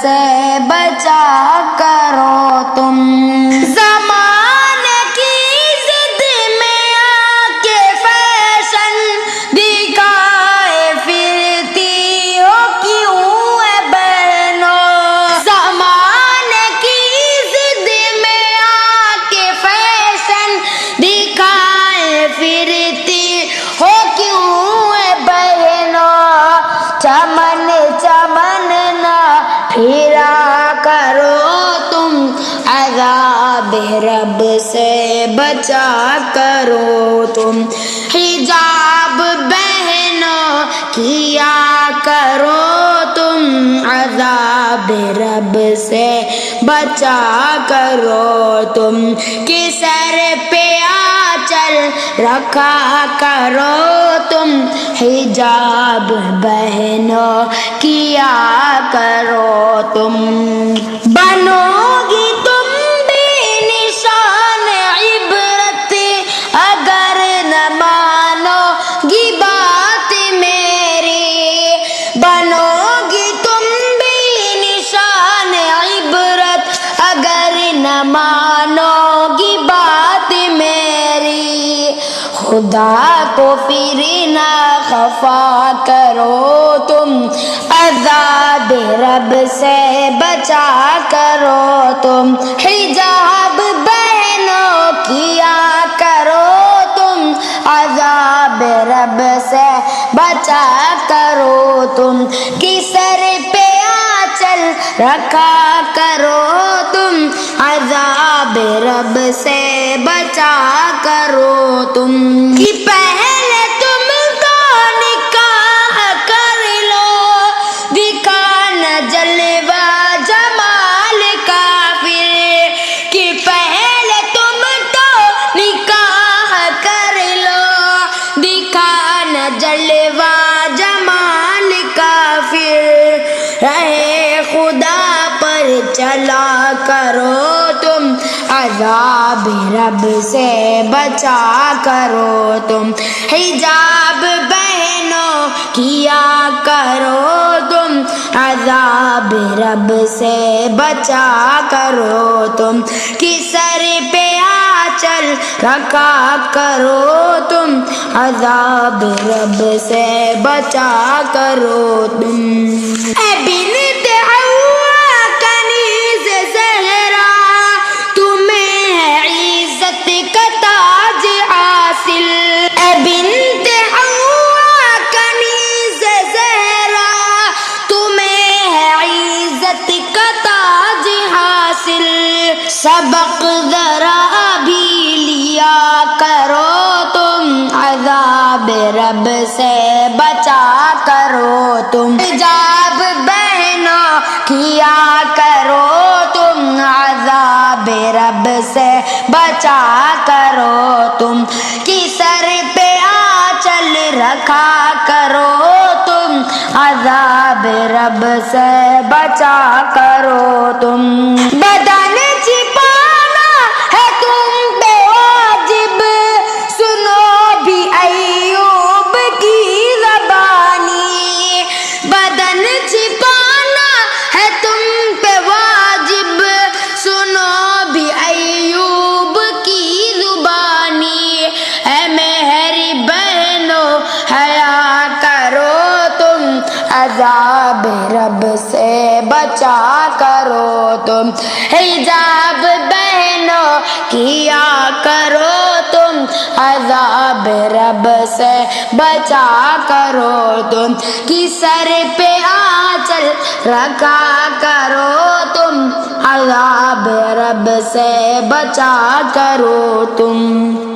سے بچا کرو تم۔ زمانے کی ضد میں آ کے فیشن دکھائے پھرتی ہو کیوں اے بہنوں؟ زمانے کی ضد میں آ کے فیشن دکھائے پھرتی ہو کیوں اے بہنوں؟ چمن چمن نہ پھرا کرو تم، عذاب رب سے بچا کرو تم۔ حجاب بہنوں کیا کرو تم، عذاب رب سے بچا کرو تم۔ کہ سر پہ آنچل رکھا کرو تم، حجاب بہنوں کیا کرو تم۔ بنو گی تم بھی نشان عبرت اگر نہ مانو گی بات میری۔ بنو گی تم بھی نشان عبرت اگر نہ مانو گی بات میری۔ خدا کو پھر نہ خفا کرو تم، عذاب رب سے بچا کرو تم۔ حجاب بہنوں کیا کرو تم، عذاب رب سے بچا کرو تم۔ کہ سر پہ آنچل رکھا کرو تم، عذاب رب سے بچا کرو تم۔ کہ پہلے تم تو نکاح کر لو، دکھانا جلوہ جمال کا پھر۔ کہ پہلے تم تو نکاح کر لو، دکھانا جلوہ جمال کا پھر۔ رہے خدا پر چلا کرو تم، عذاب رب سے بچا کرو تم۔ حجاب بہنوں کیا کرو تم، عذاب رب سے بچا کرو تم۔ کہ سر پہ آنچل رکھا کرو تم، عذاب رب سے بچا کرو تم۔ اے بنت حوا کنیز زہرا، تمہیں ہے عزت کا تاج حاصل۔ اے بنت حوا کنیز زہرا، تمہیں ہے عزت کا تاج حاصل۔ سبق ذرا بھی لیا کرو تم، عذاب رب سے بچا کرو تم۔ حجاب بہنوں کیا کرو تم، عذاب رب سے بچا کرو تم۔ کہ سر پہ آنچل رکھا کرو تم، عذاب رب سے بچا کرو تم۔ بدن چھپانا ہے تم پہ واجب، سنو بھی ایوب کی زبانی۔ بدن چھپانا ہے تم پہ واجب، سنو بھی ایوب کی زبانی۔ اے میری بہنوں حیا کرو تم، عذاب رب سے بچا کرو تم۔ حجاب بہنوں کیا کرو تم، عذاب رب سے بچا کرو تم۔ کہ سر پہ آنچل رکھا کرو تم، عذاب رب سے بچا کرو تم۔